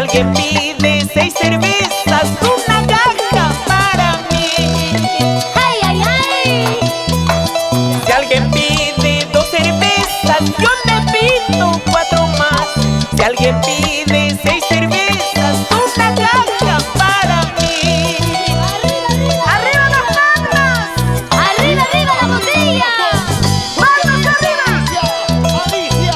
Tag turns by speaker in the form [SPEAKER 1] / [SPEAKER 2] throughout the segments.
[SPEAKER 1] alguien pide 6 cervezas, una caja para mí.
[SPEAKER 2] ¡Ay, ay, ay!
[SPEAKER 1] Si alguien pide 2 cervezas, yo le pido 4 más. Si alguien pide 6 cervezas, una caja para mí. ¡Arriba las palmas!
[SPEAKER 2] ¡Arriba, arriba la botella!
[SPEAKER 1] ¡Manos arriba!
[SPEAKER 3] Alicia,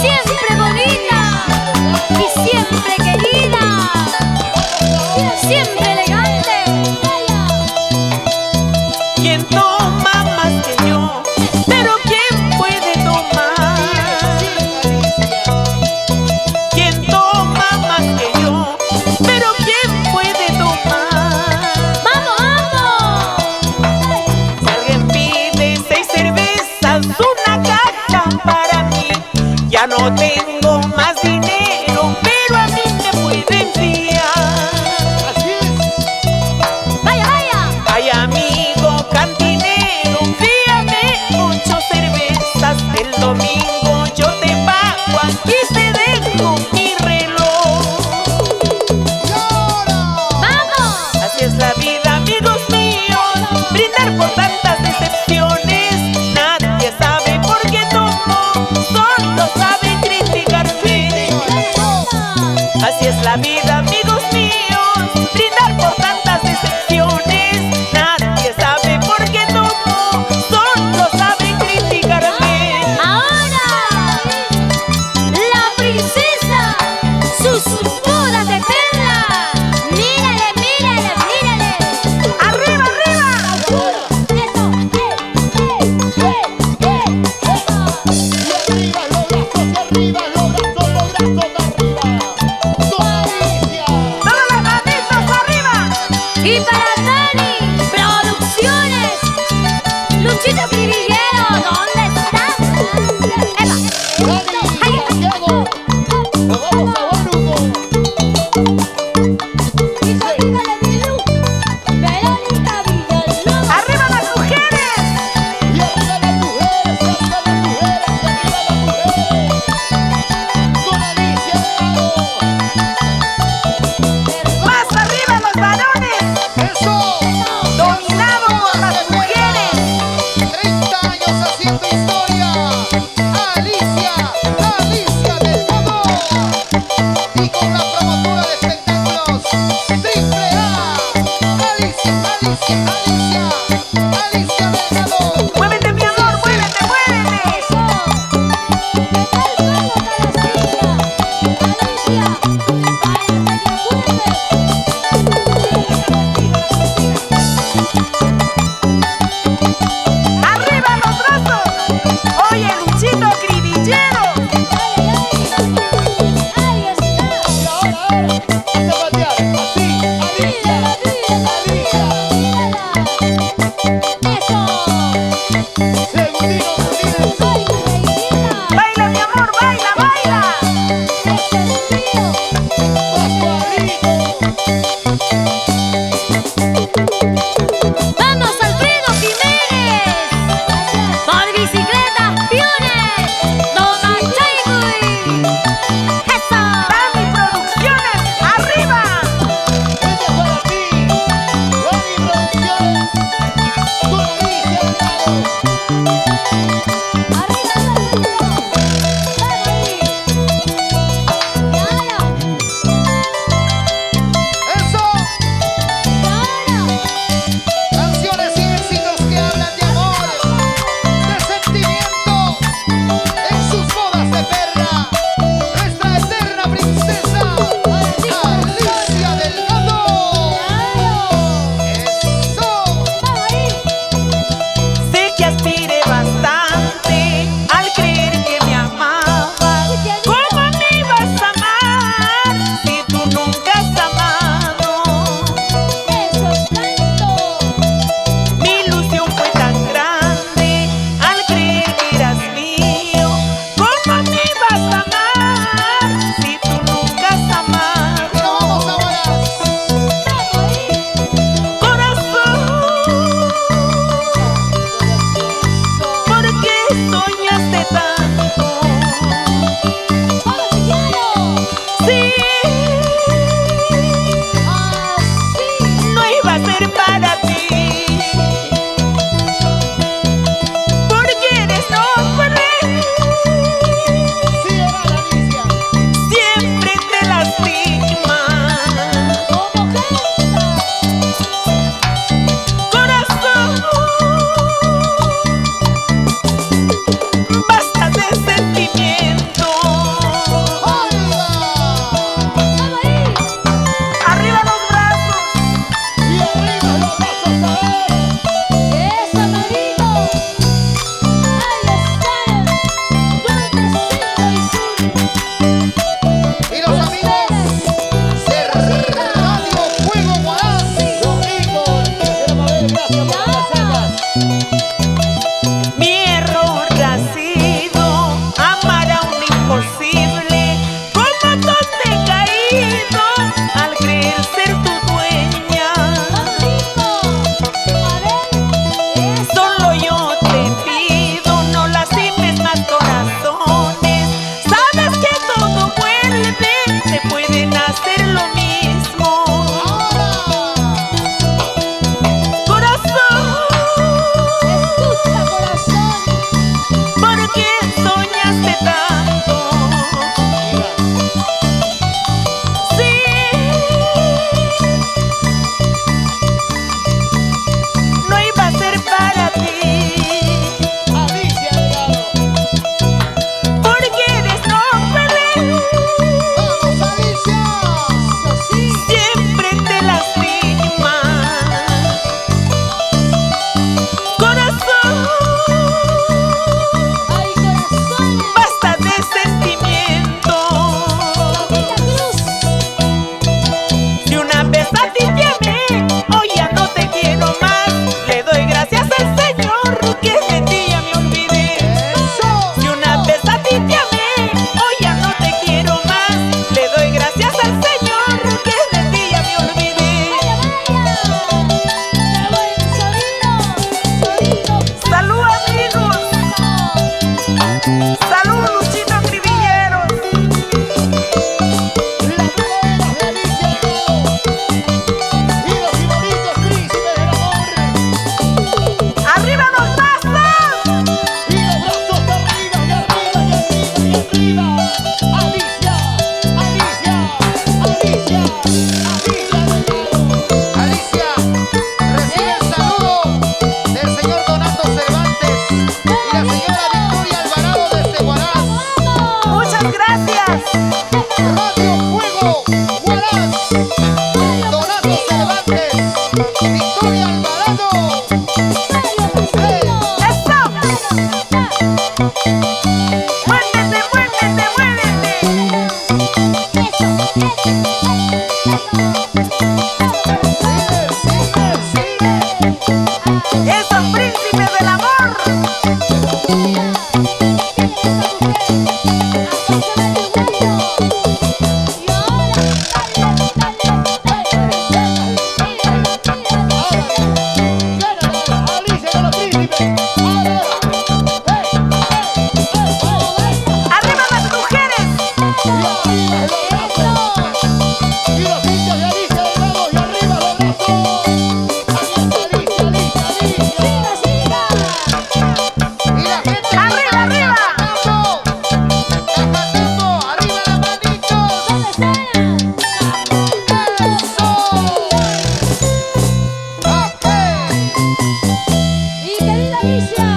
[SPEAKER 2] Siempre bonita y siempre querida, siempre elegante.
[SPEAKER 1] ¿Quién toma más que yo? Pero ¿quién puede tomar? ¿Quién toma más que yo? Pero ¿quién puede tomar?
[SPEAKER 2] ¡Vamos, vamos!
[SPEAKER 1] Si alguien pide 6 cervezas, una caja para mí. Ya no tengo más dinero, pero a mí me pueden fiar.
[SPEAKER 2] ¡Vaya, vaya!
[SPEAKER 1] Ay, amigo cantinero, fíame 8 cervezas. El domingo yo te pago, aquí te dejo mi reloj.
[SPEAKER 2] ¡Vamos!
[SPEAKER 1] Así es la vida, amigos míos, brindar por tantas decepciones. Nadie sabe por qué tomo, solo saben criticarme. Así es la vida, amigos míos, brindar por tantas decepciones. Nadie sabe por qué tomo, solo saben criticarme.
[SPEAKER 2] Ahora, la princesa, sus bodas de perla. Mírale, mírale, mírale.
[SPEAKER 1] ¡Arriba, arriba! ¡Todas las manitos arriba!
[SPEAKER 2] Y para Dani Producciones, Luchito Cribillero, ¿dónde estás? Verónica Villalobos.
[SPEAKER 1] ¡Arriba las mujeres! ¡Más arriba los varones! ¡Dominado por las mujeres!
[SPEAKER 3] 30 años haciendo historia. Alicia, Alicia Delgado.
[SPEAKER 1] querer ser tu dueña. Solo yo te pido, no lastimes más corazones. Sabes que todo vuelve, te pueden hacer lo mismo. Corazón,
[SPEAKER 2] Escucha, corazón.
[SPEAKER 1] ¿por qué soñaste tanto? Sí, no iba a ser para ti,
[SPEAKER 3] Alicia Delgado.
[SPEAKER 1] porque eres noble,
[SPEAKER 3] ¡Vamos, Alicia!
[SPEAKER 1] siempre te lastima. Corazón,
[SPEAKER 2] Ay, corazón.
[SPEAKER 1] basta de sentimientos.
[SPEAKER 2] Mamita Cruz.
[SPEAKER 1] Si una vez a ti te amé, hoy ya no te quiero más. Le doy gracias al Señor que de ti ya me olvidé.
[SPEAKER 3] ¡Eso!
[SPEAKER 1] Si una vez a ti te amé, hoy ya no te quiero más. Le doy gracias al Señor que de ti ya me olvidé. Salud, amigos. Salud, Luchito Cribilleros.
[SPEAKER 3] La verdadera de Alicia Delgado. Y los bonitos príncipes del amor.
[SPEAKER 1] ¡Arriba los brazos!
[SPEAKER 3] Y los brazos de arriba, y arriba, y arriba, y arriba. Alicia, Alicia, Alicia, Alicia Delgado. Alicia, recibe el saludo del señor Donato Cervantes y la señora Victoria Alvarado desde Huaraz.
[SPEAKER 1] Muchas gracias.
[SPEAKER 3] Radio Fuego, Huaraz. Donato Cervantes, Victoria Alvarado.
[SPEAKER 1] ¡Eso! ¡Muévete, muévete, muévete!
[SPEAKER 3] Sigue, sigue.
[SPEAKER 1] ¡Esos príncipes del amor!
[SPEAKER 3] Alicia con los príncipes.
[SPEAKER 1] ¡Arriba las mujeres!
[SPEAKER 3] Y los hinchas de Alicia Delgado y arriba los brazos. Alicia, Alicia, Alicia. Y la gente
[SPEAKER 1] ¡Arriba, arriba!
[SPEAKER 3] Acatando, arriba las manitos. Eso. Ok.
[SPEAKER 2] Mi querida Alicia.